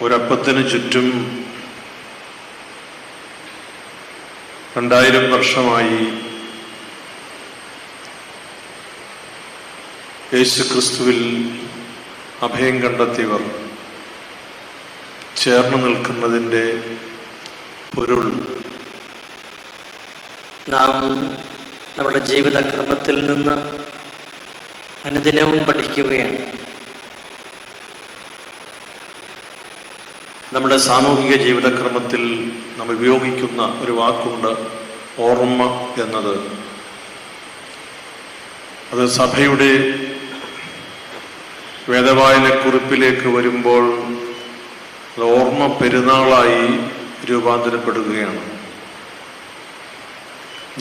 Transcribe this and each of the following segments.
ഒരപ്പത്തിന് ചുറ്റും 2000 വർഷമായി യേശുക്രിസ്തുവിൽ അഭയം കണ്ടെത്തിയവർ ചേർന്ന് നിൽക്കുന്നതിൻ്റെ പൊരുൾ നാം നമ്മുടെ ജീവിതക്രമത്തിൽ നിന്ന് അനുദിനവും പഠിക്കുകയാണ്. നമ്മുടെ സാമൂഹിക ജീവിതക്രമത്തിൽ നാം ഉപയോഗിക്കുന്ന ഒരു വാക്കുണ്ട്, ഓർമ്മ എന്നത്. അത് സഭയുടെ വേദവായനക്കുറിപ്പിലേക്ക് വരുമ്പോൾ അത് ഓർമ്മ പെരുന്നാളായി രൂപാന്തരപ്പെടുകയാണ്.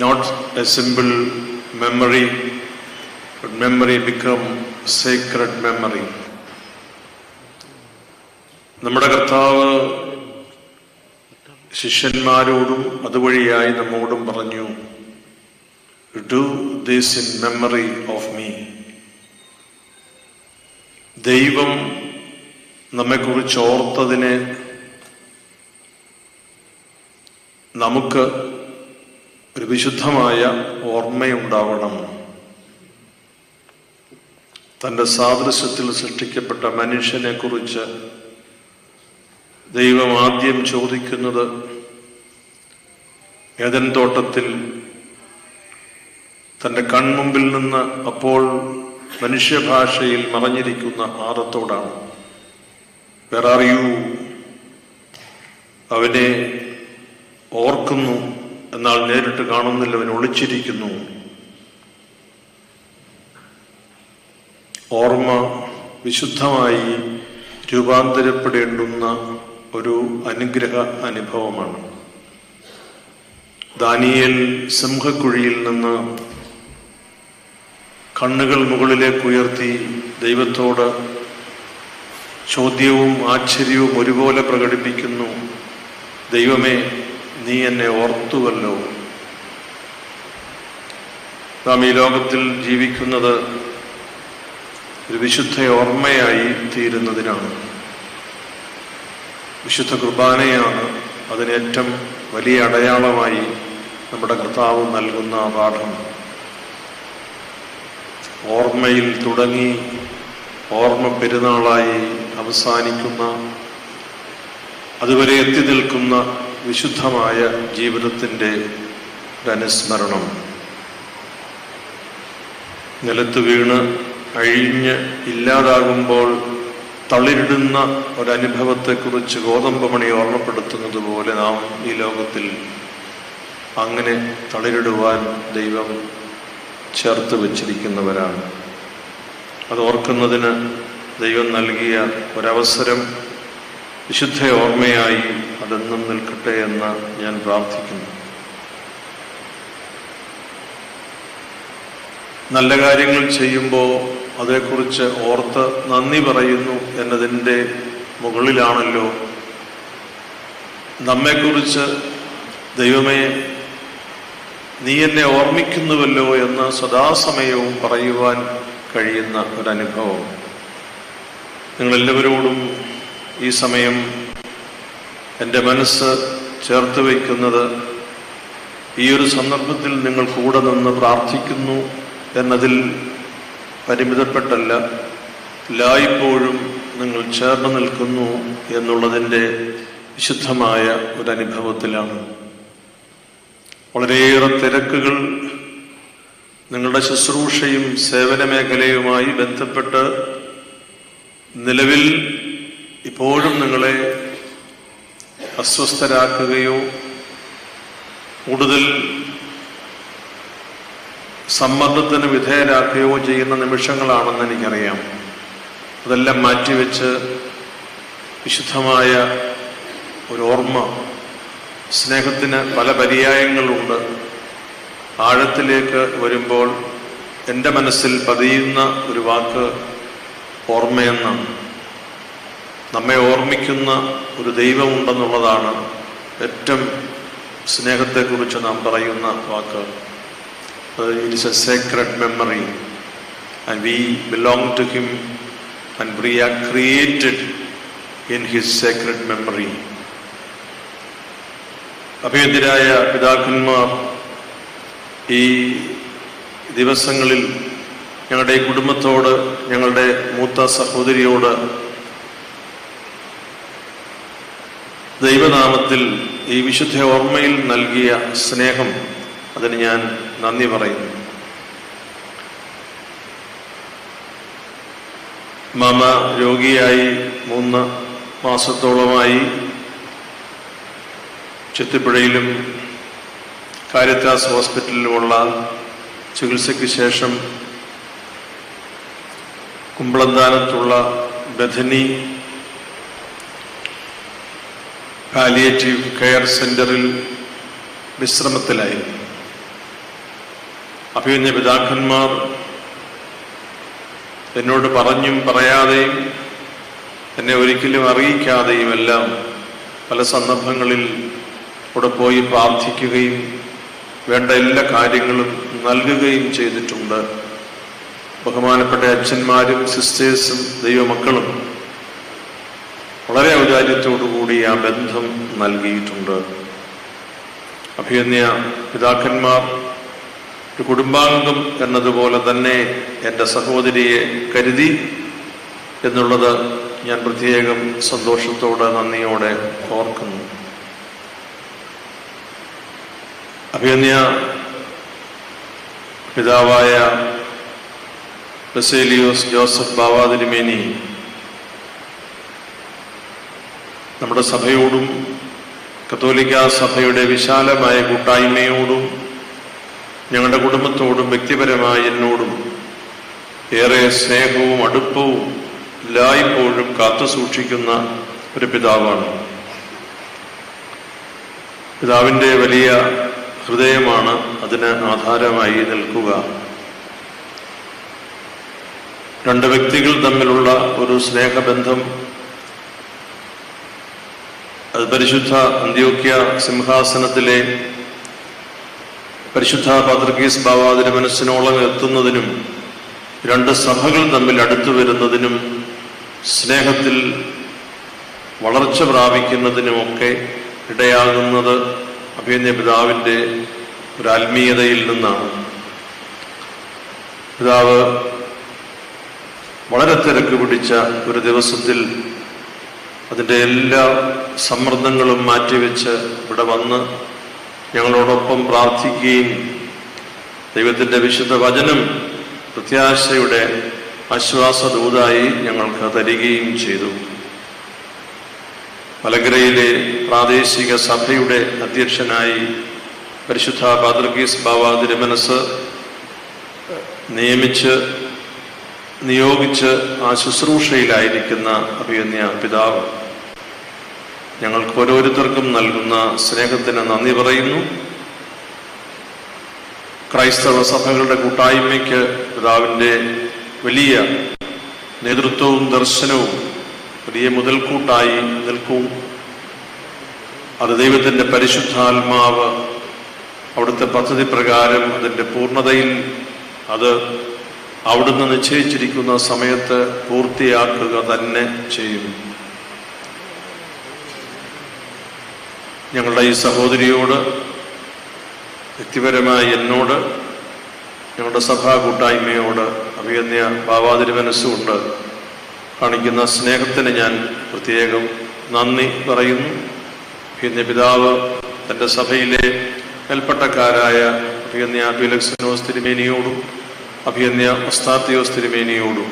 Not a simple memory, but memory become sacred memory. നമ്മുടെ കർത്താവ് ശിഷ്യന്മാരോടും അതുവഴിയായി നമ്മോടും പറഞ്ഞു, do this in memory of me. ദൈവം നമ്മെക്കുറിച്ച് ഓർത്തതിന് നമുക്ക് ഒരു വിശുദ്ധമായ ഓർമ്മയുണ്ടാവണം. തൻ്റെ സാദൃശ്യത്തിൽ സൃഷ്ടിക്കപ്പെട്ട മനുഷ്യനെ കുറിച്ച് ദൈവം ആദ്യം ചോദിക്കുന്നത് ഏദൻ തോട്ടത്തിൽ തൻ്റെ കൺമുമ്പിൽ നിന്ന് അപ്പോൾ മനുഷ്യഭാഷയിൽ മറഞ്ഞിരിക്കുന്ന ആദത്തോടാണ്. Where are you? അവനെ ഓർക്കുന്നു, എന്നാൽ നേരിട്ട് കാണുന്നില്ല, അവൻ ഒളിച്ചിരിക്കുന്നു. ഓർമ്മ വിശുദ്ധമായി രൂപാന്തരപ്പെടേണ്ടുന്ന ഒരു അനുഗ്രഹ അനുഭവമാണ്. ദാനിയേൽ സിംഹക്കുഴിയിൽ നിന്ന് കണ്ണുകൾ മുകളിലേക്ക് ഉയർത്തി ദൈവത്തോട് ചോദ്യവും ആശ്ചര്യവും ഒരുപോലെ പ്രകടിപ്പിക്കുന്നു. ദൈവമേ, നീ എന്നെ ഓർത്തുവല്ലോ. നാം ഈ ലോകത്തിൽ ജീവിക്കുന്നത് ഒരു വിശുദ്ധ ഓർമ്മയായി തീരുന്നതിനാണ്. വിശുദ്ധ കുർബാനയാണ് അതിനേറ്റവും വലിയ അടയാളമായി നമ്മുടെ കർത്താവ് നൽകുന്ന പാഠം. ഓർമ്മയിൽ തുടങ്ങി ഓർമ്മ പെരുന്നാളായി അവസാനിക്കുന്ന, അതുവരെ എത്തി നിൽക്കുന്ന വിശുദ്ധമായ ജീവിതത്തിൻ്റെ അനുസ്മരണം. നിലത്ത് വീണ് അഴിഞ്ഞ് ഇല്ലാതാകുമ്പോൾ തളിരിടുന്ന ഒരനുഭവത്തെക്കുറിച്ച് ഗോതമ്പ് മണി ഓർമ്മപ്പെടുത്തുന്നത് പോലെ നാം ഈ ലോകത്തിൽ അങ്ങനെ തളിരിടുവാൻ ദൈവം ചേർത്ത് വച്ചിരിക്കുന്നവരാണ്. അത് ഓർക്കുന്നതിന് ദൈവം നൽകിയ ഒരവസരം വിശുദ്ധ ഓർമ്മയായി അതെന്നും നിൽക്കട്ടെ എന്ന് ഞാൻ പ്രാർത്ഥിക്കുന്നു. നല്ല കാര്യങ്ങൾ ചെയ്യുമ്പോൾ അതേക്കുറിച്ച് ഓർത്ത് നന്ദി പറയുന്നു എന്നതിൻ്റെ മുകളിലാണല്ലോ നമ്മെക്കുറിച്ച് ദൈവമേ, നീ എന്നെ ഓർമ്മിക്കുന്നുവല്ലോ എന്ന് സദാസമയവും പറയുവാൻ കഴിയുന്ന ഒരനുഭവം. നിങ്ങളെല്ലാവരോടും ഈ സമയം എൻ്റെ മനസ്സ് ചേർത്ത് വയ്ക്കുന്നത്, ഈ ഒരു സന്ദർഭത്തിൽ നിങ്ങൾ കൂടെ നിന്ന് പ്രാർത്ഥിക്കുന്നു എന്നതിൽ പരിമിതപ്പെട്ടല്ല, എല്ലായ്പ്പോഴും നിങ്ങൾ ചേർന്ന് നിൽക്കുന്നു എന്നുള്ളതിൻ്റെ വിശുദ്ധമായ ഒരനുഭവത്തിലാണ്. വളരെയേറെ തിരക്കുകൾ നിങ്ങളുടെ ശുശ്രൂഷയും സേവന മേഖലയുമായി ബന്ധപ്പെട്ട് നിലവിൽ ഇപ്പോഴും നിങ്ങളെ അസ്വസ്ഥരാക്കുകയോ കൂടുതൽ സമ്മർദ്ദത്തിന് വിധേയരാക്കുകയോ ചെയ്യുന്ന നിമിഷങ്ങളാണെന്ന് എനിക്കറിയാം. അതെല്ലാം മാറ്റിവെച്ച് വിശുദ്ധമായ ഒരു ഓർമ്മ, സ്നേഹത്തിന് പല പര്യായങ്ങളുണ്ട്. ആഴത്തിലേക്ക് വരുമ്പോൾ എൻ്റെ മനസ്സിൽ പതിയുന്ന ഒരു വാക്ക് ഓർമ്മയെന്നാണ്. നമ്മെ ഓർമ്മിക്കുന്ന ഒരു ദൈവമുണ്ടെന്നുള്ളതാണ് ഏറ്റവും സ്നേഹത്തെക്കുറിച്ച് നാം പറയുന്ന വാക്ക്. It is a sacred memory and we belong to Him and we are created in his sacred memory. അഭിയന്തരായ പിതാക്കന്മാർ ഈ ദിവസങ്ങളിൽ ഞങ്ങളുടെ കുടുംബത്തോട്, ഞങ്ങളുടെ മൂത്ത സഹോദരിയോട് ദൈവനാമത്തിൽ ഈ വിശുദ്ധ ഓർമ്മയിൽ നൽകിയ സ്നേഹം, അതിന് ഞാൻ നന്ദി പറയുന്നു. മാമ രോഗിയായി 3 മാസത്തോളമായി ചെത്തിപ്പുഴയിലും കാരിത്താസ് ഹോസ്പിറ്റലിലുമുള്ള ചികിത്സയ്ക്ക് ശേഷം കുമ്പളന്താനത്തുള്ള ബഥനി പാലിയേറ്റീവ് കെയർ സെന്ററിൽ വിശ്രമത്തിലായി. അഭിമന്യ പിതാക്കന്മാർ എന്നോട് പറഞ്ഞും പറയാതെയും എന്നെ ഒരിക്കലും അറിയിക്കാതെയുമെല്ലാം പല സന്ദർഭങ്ങളിൽ അവിടെ പോയി പ്രാർത്ഥിക്കുകയും വേണ്ട എല്ലാ കാര്യങ്ങളും നൽകുകയും ചെയ്തിട്ടുണ്ട്. ബഹുമാനപ്പെട്ട അച്ഛന്മാരും സിസ്റ്റേഴ്സും ദൈവമക്കളും വളരെ ഔദാര്യത്തോടുകൂടി ആ ബന്ധം നൽകിയിട്ടുണ്ട്. അഭിമന്യ പിതാക്കന്മാർ ഒരു കുടുംബാംഗം എന്നതുപോലെ തന്നെ എൻ്റെ സഹോദരിയെ കരുതി എന്നുള്ളത് ഞാൻ പ്രത്യേകം സന്തോഷത്തോടെ, നന്ദിയോടെ ഓർക്കുന്നു. അഭിമന്യ പിതാവായ ബസേലിയോസ് ജോസഫ് ബാവ തിരുമേനി നമ്മുടെ സഭയോടും കത്തോലിക്ക സഭയുടെ വിശാലമായ കൂട്ടായ്മയോടും ഞങ്ങളുടെ കുടുംബത്തോടും വ്യക്തിപരമായി എന്നോടും ഏറെ സ്നേഹവും അടുപ്പവും എല്ലായ്പ്പോഴും കാത്തു സൂക്ഷിക്കുന്ന ഒരു പിതാവാണ്. പിതാവിൻ്റെ വലിയ ഹൃദയമാണ് അതിന് ആധാരമായി നിൽക്കുക. 2 വ്യക്തികൾ തമ്മിലുള്ള ഒരു സ്നേഹബന്ധം, അത് പരിശുദ്ധ അന്ത്യോക്യ സിംഹാസനത്തിലെ പരിശുദ്ധ പാത്രിക്കീസ് ബാവ തിരുമനസ്സിനോളം എത്തുന്നതിനും 2 സഭകൾ തമ്മിൽ അടുത്തു വരുന്നതിനും സ്നേഹത്തിൽ വളർച്ച പ്രാപിക്കുന്നതിനുമൊക്കെ ഇടയാകുന്നത് അഭിമന്യ പിതാവിൻ്റെ ഒരു ആത്മീയതയിൽ നിന്നാണ്. പിതാവ് വളരെ തിരക്ക് പിടിച്ച ഒരു ദിവസത്തിൽ അതിൻ്റെ എല്ലാ സമ്മർദ്ദങ്ങളും മാറ്റിവെച്ച് ഇവിടെ വന്ന് ഞങ്ങളോടൊപ്പം പ്രാർത്ഥിക്കുകയും ദൈവത്തിൻ്റെ വിശുദ്ധ വചനം പ്രത്യാശയുടെ ആശ്വാസദൂതായി ഞങ്ങൾക്ക് തരികയും ചെയ്തു. മലങ്കരയിലെ പ്രാദേശിക സഭയുടെ അധ്യക്ഷനായി പരിശുദ്ധ പാത്രിക്കീസ് ബാവ തിരുമനസ് നിയോഗിച്ച് ആ ശുശ്രൂഷയിലായിരിക്കുന്ന അഭിമന്യ പിതാവ് ഞങ്ങൾക്ക് ഓരോരുത്തർക്കും നൽകുന്ന സ്നേഹത്തിന് നന്ദി പറയുന്നു. ക്രൈസ്തവ സഭകളുടെ കൂട്ടായ്മയ്ക്ക് പിതാവിൻ്റെ വലിയ നേതൃത്വവും ദർശനവും വലിയ മുതൽക്കൂട്ടായി നിൽക്കും. അത് ദൈവത്തിൻ്റെ പരിശുദ്ധാത്മാവ് അവിടുത്തെ പദ്ധതി പ്രകാരം അതിൻ്റെ പൂർണ്ണതയിൽ അത് അവിടുന്ന് നിശ്ചയിച്ചിരിക്കുന്ന സമയത്ത് പൂർത്തിയാക്കുക തന്നെ ചെയ്യും. ഞങ്ങളുടെ ഈ സഹോദരിയോട്, വ്യക്തിപരമായി എന്നോട്, ഞങ്ങളുടെ സഭാ കൂട്ടായ്മയോട് അഭിമന്യ ബാവ തിരുമനസ്സുകൊണ്ട് കാണിക്കുന്ന സ്നേഹത്തിന് ഞാൻ പ്രത്യേകം നന്ദി പറയുന്നു. അഭിമന്യ പിതാവ് തൻ്റെ സഭയിലെ മേൽപ്പട്ടക്കാരായ അഭിമന്യ ഫിലക്സിനോസ് തിരുമേനിയോടും അഭിമന്യ ഒസ്താത്തിയോസ് തിരുമേനിയോടും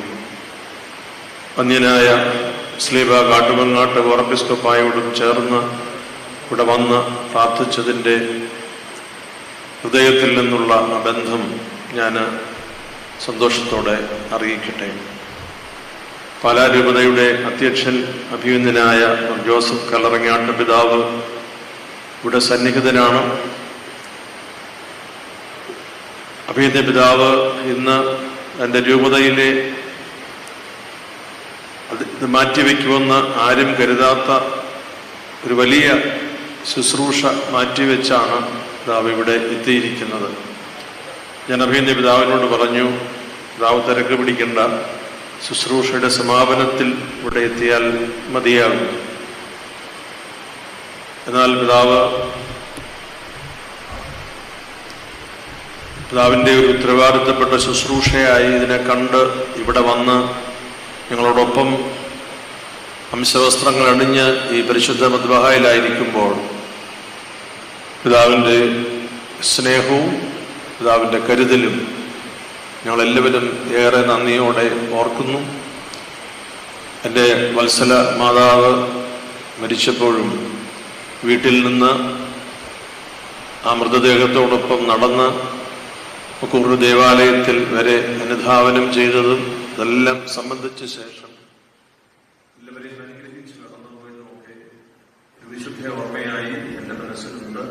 വന്യനായ സ്ലീബ കാട്ടുമങ്ങാട്ട് ഓർപ്പിസ്കോപ്പായോടും ചേർന്ന് ഇവിടെ വന്ന് പ്രാർത്ഥിച്ചതിൻ്റെ ഹൃദയത്തിൽ നിന്നുള്ള ബന്ധം ഞാൻ സന്തോഷത്തോടെ അറിയിക്കട്ടെ. പാലാ രൂപതയുടെ അധ്യക്ഷൻ അഭിമന്യനായ ജോസഫ് കല്ലറങ്ങാട്ട് പിതാവ് ഇവിടെ സന്നിഹിതനാണ്. അഭിമന്യ പിതാവ് ഇന്ന് എൻ്റെ രൂപതയിലെ ഇത് മാറ്റിവെക്കുമെന്ന് ആരും കരുതാത്ത ഒരു വലിയ ശുശ്രൂഷ മാറ്റിവെച്ചാണ് പിതാവ് ഇവിടെ എത്തിയിരിക്കുന്നത്. ഞാൻ അഭിമന്യ പിതാവിനോട് പറഞ്ഞു, പിതാവ് തിരക്ക് പിടിക്കണ്ട, ശുശ്രൂഷയുടെ സമാപനത്തിൽ ഇവിടെ എത്തിയാൽ മതിയാകും. എന്നാൽ പിതാവിൻ്റെ ഒരു ഉത്തരവാദിത്തപ്പെട്ട ശുശ്രൂഷയായി ഇതിനെ കണ്ട് ഇവിടെ വന്ന് ഞങ്ങളോടൊപ്പം അംശവസ്ത്രങ്ങൾ അണിഞ്ഞ് ഈ പരിശുദ്ധ മദ്ബഹായിലായിരിക്കുമ്പോൾ പിതാവിൻ്റെ സ്നേഹവും പിതാവിൻ്റെ കരുതലും ഞങ്ങളെല്ലാവരും ഏറെ നന്ദിയോടെ ഓർക്കുന്നു. എൻ്റെ വത്സല മാതാവ് മരിച്ചപ്പോഴും വീട്ടിൽ നിന്ന് ആ മൃതദേഹത്തോടൊപ്പം നടന്ന് മുക്കൂർ ദേവാലയത്തിൽ വരെ അനുധാവനം ചെയ്തതും ഇതെല്ലാം സംബന്ധിച്ച ശേഷം എല്ലാവരെയും അനുഗ്രഹിച്ച് കടന്നുപോയതുമൊക്കെ ഒരു വിശുദ്ധ ഓർമ്മയായി എൻ്റെ മനസ്സിലുണ്ട്.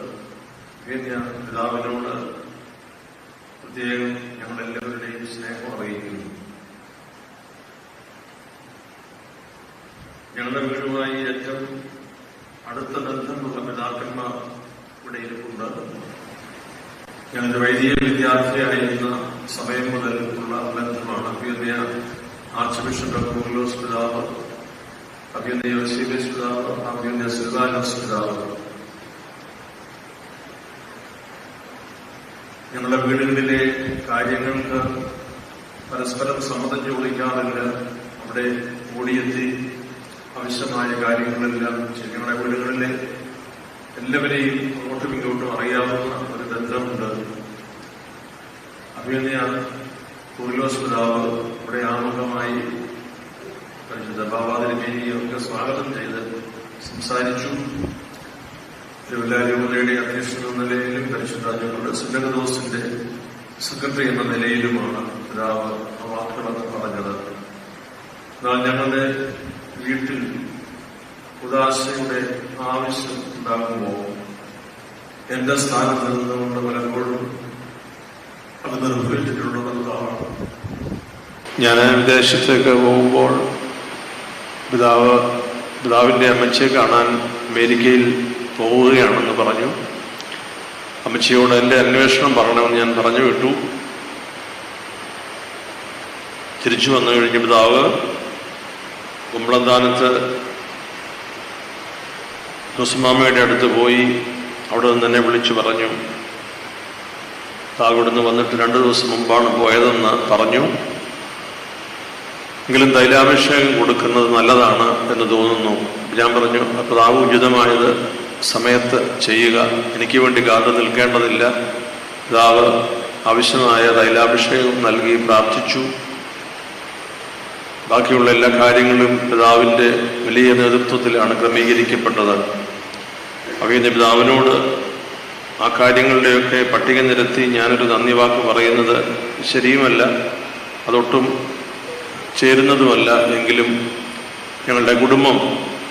ഞാൻ പിതാവിനോട് പ്രത്യേകം ഞങ്ങളെല്ലാവരുടെയും സ്നേഹം അറിയിക്കുന്നു. ഞങ്ങളുടെ വീടുമായി ഏറ്റവും അടുത്ത ബന്ധമുള്ള പിതാക്കന്മാർ ഇവിടെ ഇരിപ്പുണ്ട്. ഞങ്ങളുടെ വൈദിക വിദ്യാർത്ഥിയായിരുന്ന സമയം മുതൽ ഉള്ള ബന്ധമാണ്. അഭിനന്ദ ആർച്ച് ബിഷപ്പ് കൂർലോസ് പിതാവ്, അഭിനന്ദ യോസേഫ്യസ് പിതാവ്, അഭിനന്ദ സിൽവാനോസ് പിതാവ്. ഞങ്ങളുടെ വീടുകളിലെ കാര്യങ്ങൾക്ക് പരസ്പരം സമ്മതം ചോദിക്കാറില്ല. അവിടെ ഓടിയെത്തി ആവശ്യമായ കാര്യങ്ങളെല്ലാം ഞങ്ങളുടെ വീടുകളിലെ എല്ലാവരെയും അങ്ങോട്ടും ഇങ്ങോട്ടും അറിയാവുന്ന ഒരു ബന്ധമുണ്ട്. അഭിനന്ദ കൂർലോസ് പിതാവ് ഇവിടെ ആമുഖമായി പരിശുദ്ധ ബാബാതിരുമേനിയൊക്കെ സ്വാഗതം ചെയ്ത് സംസാരിച്ചു. തിരുവല്ലാരൂപതയുടെ അധ്യക്ഷൻ എന്ന നിലയിലും പരിശുദ്ധ ഞങ്ങളുടെ സുന്നതദോസിന്റെ സെക്രട്ടറി എന്ന നിലയിലുമാണ് പിതാവ് വാക്കുകളൊക്കെ പറഞ്ഞത്. എന്നാൽ ഞങ്ങളുടെ വീട്ടിൽ ഉദാശയുടെ ആവശ്യം ഉണ്ടാകുമ്പോൾ എന്റെ സ്ഥാനത്ത് നിന്നുകൊണ്ട് പലപ്പോഴും അത് നിർവഹിച്ചിട്ടുള്ളതാണ്. ഞാൻ വിദേശത്തേക്ക് പോകുമ്പോൾ പിതാവിൻ്റെ അമ്മച്ചിയെ കാണാൻ അമേരിക്കയിൽ പോവുകയാണെന്ന് പറഞ്ഞു. അമ്മച്ചിയോട് എൻ്റെ അന്വേഷണം പറയണമെന്ന് ഞാൻ പറഞ്ഞു വിട്ടു. തിരിച്ചു വന്നു കഴിഞ്ഞ് പിതാവ് കുമ്പളന്താനത്ത് കുസുമാമയുടെ അടുത്ത് പോയി അവിടെ നിന്ന് എന്നെ വിളിച്ചു പറഞ്ഞു. താവിടുന്ന് വന്നിട്ട് 2 ദിവസം മുമ്പാണ് പോയതെന്ന് പറഞ്ഞു. എങ്കിലും തൈലാഭിഷേകം കൊടുക്കുന്നത് നല്ലതാണ് എന്ന് തോന്നുന്നു. ഞാൻ പറഞ്ഞു, പിതാവ് ഉചിതമായത് സമയത്ത് ചെയ്യുക, എനിക്ക് വേണ്ടി കാത്തു നിൽക്കേണ്ടതില്ല. പിതാവ് ആവശ്യമായ തൈലാഭിഷേകം നൽകി പ്രാർത്ഥിച്ചു. ബാക്കിയുള്ള എല്ലാ കാര്യങ്ങളും പിതാവിൻ്റെ വലിയ നേതൃത്വത്തിലാണ് ക്രമീകരിക്കപ്പെട്ടത്. അവയുടെ പിതാവിനോട് ആ കാര്യങ്ങളുടെയൊക്കെ പട്ടിക നിരത്തി ഞാനൊരു നന്ദി വാക്ക് പറയുന്നത് ശരിയുമല്ല, അതൊട്ടും ചേരുന്നതുമല്ല. എങ്കിലും ഞങ്ങളുടെ കുടുംബം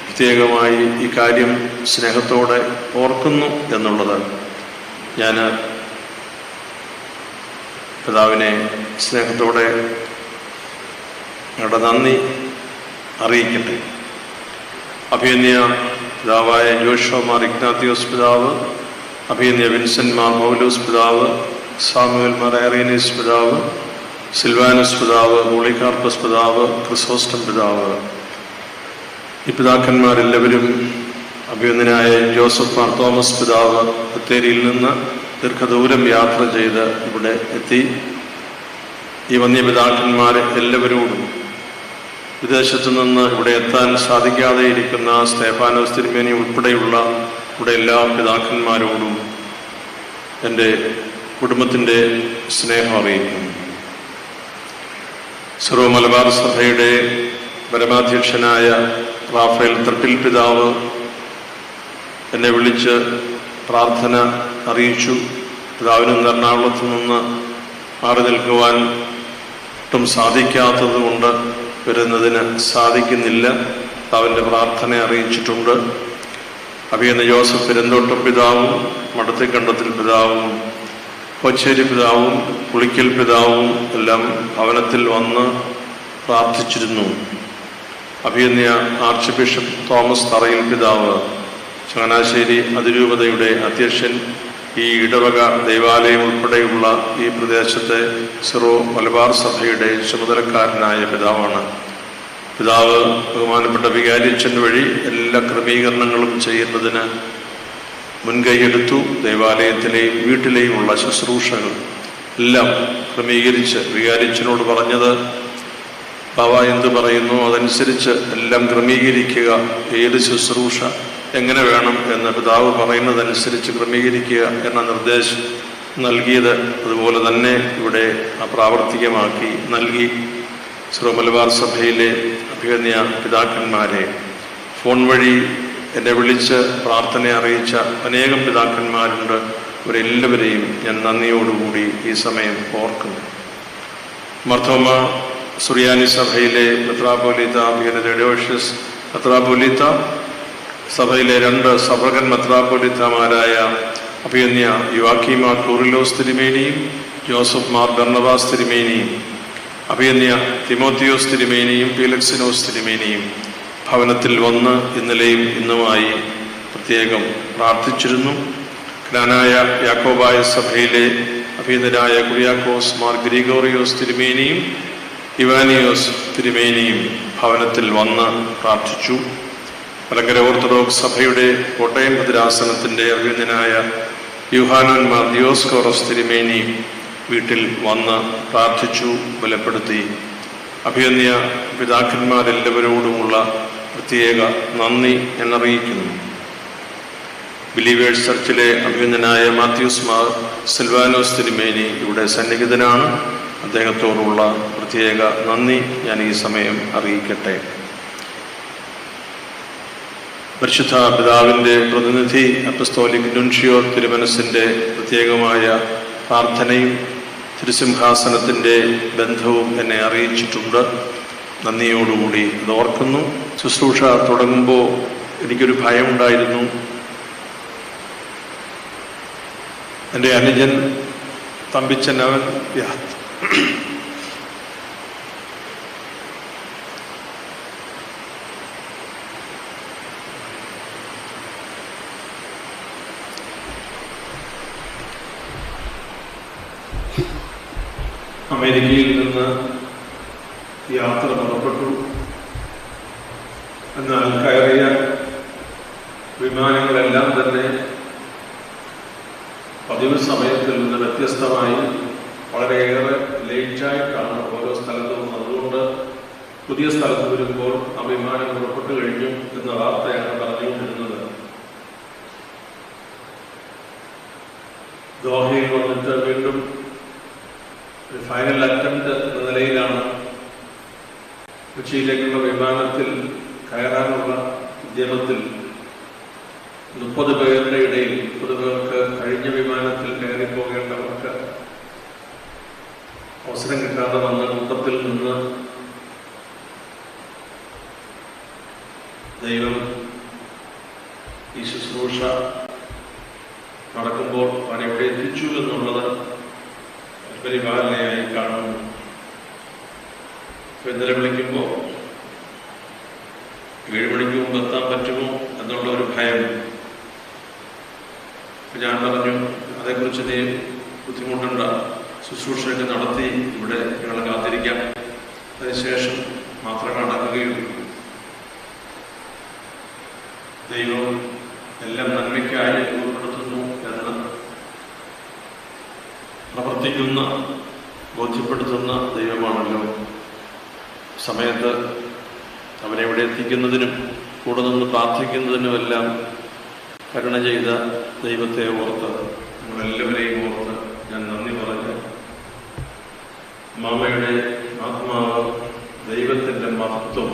പ്രത്യേകമായി ഈ കാര്യം സ്നേഹത്തോടെ ഓർക്കുന്നു എന്നുള്ളത് ഞാൻ പിതാവിനെ സ്നേഹത്തോടെ ഞങ്ങളുടെ നന്ദി അറിയിക്കട്ടെ. അഭിനന്ദ പിതാവായ ജോഷുവ മാർ ഇഗ്നാത്തിയോസ് പിതാവ്, അഭിനന്ദ വിൻസെന്റ് മാർ പൗലോസ് പിതാവ്, സാമുവൽ മാർ ഐറീനീസ് പിതാവ്, സിൽവാനസ് പിതാവ്, പോളികാർപ്പസ് പിതാവ്, ക്രിസോസ്റ്റം പിതാവ്, ഈ പിതാക്കന്മാരെല്ലാവരും അഭിനന്ദനായ ജോസഫ് മാർ തോമസ് പിതാവ് ബത്തേരിയിൽ നിന്ന് ദീർഘദൂരം യാത്ര ചെയ്ത് ഇവിടെ എത്തി. ഈ വന്യപിതാക്കന്മാരെ എല്ലാവരോടും വിദേശത്തു നിന്ന് ഇവിടെ എത്താൻ സാധിക്കാതെ ഇരിക്കുന്ന സ്തേഫാനോസ് തിരുമേനി ഉൾപ്പെടെയുള്ള ഇവിടെ എല്ലാ പിതാക്കന്മാരോടും എൻ്റെ കുടുംബത്തിൻ്റെ സ്നേഹം അറിയിക്കുന്നു. സർവ്വ മലബാർ സഭയുടെ പരമാധ്യക്ഷനായ റാഫേൽ തട്ടിൽ പിതാവ് എന്നെ വിളിച്ച് പ്രാർത്ഥന അറിയിച്ചു. പിതാവിനും എറണാകുളത്ത് നിന്ന് മാറി നിൽക്കുവാൻ ഒട്ടും സാധിക്കാത്തത് കൊണ്ട് വരുന്നതിന് സാധിക്കുന്നില്ല. പിതാവിൻ്റെ പ്രാർത്ഥന അറിയിച്ചിട്ടുണ്ട്. അഭിനന്ദ ജോസഫ് പെരുന്തോട്ടം പിതാവും, മടത്തിക്കണ്ടത്തിൽ പിതാവും, കൊച്ചേരി പിതാവും, പുളിക്കൽ പിതാവും എല്ലാം ഭവനത്തിൽ വന്ന് പ്രാർത്ഥിച്ചിരുന്നു. അഭിനന്ദ ആർച്ച് ബിഷപ്പ് തോമസ് തറയിൽ പിതാവ്, ചങ്ങനാശ്ശേരി അതിരൂപതയുടെ അധ്യക്ഷൻ, ഈ ഇടവക ദേവാലയം ഉൾപ്പെടെയുള്ള ഈ പ്രദേശത്തെ സിറോ മലബാർ സഭയുടെ ചുമതലക്കാരനായ പിതാവാണ്. പിതാവ് ബഹുമാനപ്പെട്ട വികാരിയച്ഛൻ വഴി എല്ലാ ക്രമീകരണങ്ങളും ചെയ്യുന്നതിന് മുൻകൈയെടുത്തു. ദേവാലയത്തിലെയും വീട്ടിലെയുമുള്ള ശുശ്രൂഷകൾ എല്ലാം ക്രമീകരിച്ച് വികാരിയച്ഛനോട് പറഞ്ഞത്, ബാവ എന്ത് പറയുന്നു അതനുസരിച്ച് എല്ലാം ക്രമീകരിക്കുക, ഏത് ശുശ്രൂഷ എങ്ങനെ വേണം എന്ന് പിതാവ് പറയുന്നതനുസരിച്ച് ക്രമീകരിക്കുക എന്ന നിർദ്ദേശം നൽകിയത് അതുപോലെ തന്നെ ഇവിടെ പ്രാവർത്തികമാക്കി നൽകി. സിറോ മലബാർ സഭയിലെ അഭിവന്യ പിതാക്കന്മാരെ ഫോൺ വഴി എന്നെ വിളിച്ച് പ്രാർത്ഥന അറിയിച്ച അനേകം പിതാക്കന്മാരുണ്ട്. അവരെല്ലാവരെയും ഞാൻ നന്ദിയോടുകൂടി ഈ സമയം ഓർക്കുന്നു. മർത്തോമ സുറിയാനി സഭയിലെ മെത്രാപ്പോലീത്ത അഭിവന്യ തെയോഡോഷ്യസ് മെത്രാപ്പോലീത്ത, സഭയിലെ 2 സഭകൻ മെത്രാപ്പോലീത്തമാരായ അഭിവന്യ യുവാക്കീം മാർ കൂറിലോസ് തിരുമേനിയും ജോസഫ് മാർ ബർണബാസ് തിരുമേനിയും അഭിവന്യ തിമോത്തിയോസ് തിരുമേനിയും ഫീലക്സിനോസ് തിരുമേനിയും ഭവനത്തിൽ വന്ന് ഇന്നലെയും ഇന്നുമായി പ്രത്യേകം പ്രാർത്ഥിച്ചിരുന്നു. ജ്ഞാനായ യാക്കോബായ സഭയിലെ അഭിനന്ദനായ കുര്യാക്കോസ് മാർ ഗ്രിഗോറിയോസ് തിരുമേനിയും ഇവാനിയോസ് തിരുമേനിയും ഭവനത്തിൽ വന്ന് പ്രാർത്ഥിച്ചു. മലങ്കര ഓർത്തഡോക്സ് സഭയുടെ കോട്ടയം ഭദ്രാസനത്തിൻ്റെ അഭിനന്ദനായ യൂഹാനോൻ മാർ ദിയോസ്കോറസ് തിരുമേനി വീട്ടിൽ വന്ന് പ്രാർത്ഥിച്ചു, ബലപ്പെടുത്തി. അഭിനന്ദ പിതാക്കന്മാരെല്ലാവരോടുമുള്ള പ്രത്യേക നന്ദി എന്നറിയിക്കുന്നു. ബിലീവേഴ്സ് ചർച്ചിലെ അഭിനന്ദനായ മാത്യൂസ് മാർ സിൽവാനോസ് തിരുമേനി ഇവിടെ സന്നിഹിതനാണ്. അദ്ദേഹത്തോടുള്ള പ്രത്യേക നന്ദി ഞാൻ ഈ സമയം അറിയിക്കട്ടെ. പരിശുദ്ധ പിതാവിൻ്റെ പ്രതിനിധി അപ്പസ്തോലിക് നുൻഷിയോ തിരുമനസിൻ്റെ പ്രത്യേകമായ പ്രാർത്ഥനയും തിരുസിംഹാസനത്തിൻ്റെ ബന്ധവും എന്നെ അറിയിച്ചിട്ടുണ്ട്. നന്ദിയോടുകൂടി അത് ഓർക്കുന്നു. ശുശ്രൂഷ തുടങ്ങുമ്പോൾ എനിക്കൊരു ഭയമുണ്ടായിരുന്നു. എൻ്റെ അനുജൻ തമ്പിച്ചൻ അവൻ അമേരിക്കയിൽ നിന്ന് യാത്ര പുറപ്പെട്ടു. എന്നാൽ കയറിയ വിമാനങ്ങളെല്ലാം തന്നെ പതിവ് സമയത്തിൽ നിന്ന് വ്യത്യസ്തമായി വളരെയേറെ ലേറ്റായിട്ടാണ് ഓരോ സ്ഥലത്തും. അതുകൊണ്ട് പുതിയ സ്ഥലത്ത് വരുമ്പോൾ ആ വിമാനം പുറപ്പെട്ടു കഴിഞ്ഞു എന്ന വാർത്തയാണ് പറഞ്ഞുകൊണ്ടിരുന്നത്. ദോഹയിൽ വന്നിട്ട് വീണ്ടും ഫൈനൽ അറ്റംപ്റ്റ് എന്ന നിലയിലാണ് കൊച്ചിയിലേക്കുള്ള വിമാനത്തിൽ കയറാനുള്ള ഉദ്യമത്തിൽ 30 പേരുടെ ഇടയിൽ 30 പേർക്ക് കഴിഞ്ഞ വിമാനത്തിൽ കയറിപ്പോകേണ്ടവർക്ക് അവസരം കിട്ടാതെ വന്ന കൂട്ടത്തിൽ നിന്ന് ദൈവം ഈ ശുശ്രൂഷ നടക്കുമ്പോൾ അവൻ എവിടെ എത്തിച്ചു എന്നുള്ളത് പരിപാലനയായി കാണുന്നു. ഇന്നലെ വിളിക്കുമ്പോൾ 7 മണിക്ക് മുമ്പ് എത്താൻ പറ്റുമോ എന്നുള്ള ഒരു ഭയം. ഞാൻ പറഞ്ഞു, അതേക്കുറിച്ച് നീ ബുദ്ധിമുട്ടണ്ട, ശുശ്രൂഷയൊക്കെ നടത്തി ഇവിടെ ഞങ്ങൾ കാത്തിരിക്കാം, അതിനുശേഷം മാത്രമേ നടക്കുകയുള്ളൂ. ദൈവം എല്ലാം നന്മയ്ക്കായി രൂപപ്പെടുത്തുന്നു എന്ന് പ്രവർത്തിക്കുന്ന, ബോധ്യപ്പെടുത്തുന്ന ദൈവമാണല്ലോ. സമയത്ത് അവനെ ഇവിടെ എത്തിക്കുന്നതിനും കൂടെ നിന്ന് പ്രാർത്ഥിക്കുന്നതിനുമെല്ലാം കരുണ ചെയ്ത ദൈവത്തെ ഓർത്ത്, നമ്മളെല്ലാവരെയും ഓർത്ത് ഞാൻ നന്ദി പറഞ്ഞു. മാമയുടെ ആത്മാവ് ദൈവത്തിൻ്റെ മഹത്വം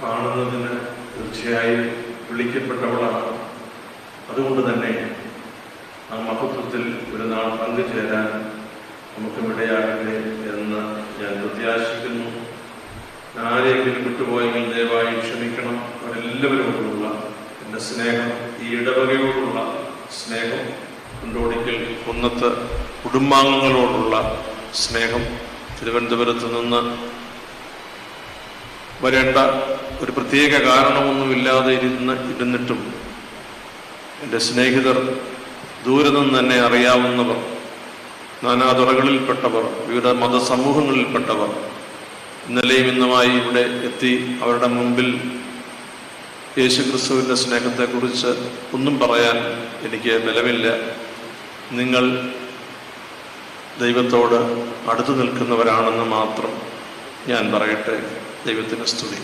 കാണുന്നതിന് തീർച്ചയായും വിളിക്കപ്പെട്ടവളാണ്. അതുകൊണ്ട് തന്നെ ആ മഹത്വത്തിൽ ഒരു നാൾ പങ്കുചേരാൻ നമുക്കും ഇടയാകട്ടെ എന്ന് ഞാൻ പ്രത്യാശിക്കുന്നു. ആരെങ്കിലും വിട്ടുപോയെങ്കിൽ ദയവായി ക്ഷമിക്കണം. അവരെല്ലാവരോടുള്ള എൻ്റെ സ്നേഹം, ഈ ഇടവകയോടുള്ള സ്നേഹം, കൊണ്ടോടിക്കൽ കുന്നത്ത് കുടുംബാംഗങ്ങളോടുള്ള സ്നേഹം, തിരുവനന്തപുരത്ത് നിന്ന് വരേണ്ട ഒരു പ്രത്യേക കാരണമൊന്നുമില്ലാതെ ഇരുന്നിട്ടും എൻ്റെ സ്നേഹിതർ ദൂരെ നിന്ന് തന്നെ അറിയാവുന്നവർ, നാനാതുറകളിൽപ്പെട്ടവർ, വിവിധ മതസമൂഹങ്ങളിൽപ്പെട്ടവർ ഇന്നലെയും ഇന്നുമായി ഇവിടെ എത്തി അവരുടെ മുമ്പിൽ യേശുക്രിസ്തുവിൻ്റെ സ്നേഹത്തെക്കുറിച്ച് ഒന്നും പറയാൻ എനിക്ക് ബലമില്ല. നിങ്ങൾ ദൈവത്തോട് അടുത്തു നിൽക്കുന്നവരാണെന്ന് മാത്രം ഞാൻ പറയട്ടെ. ദൈവത്തിന് സ്തുതി.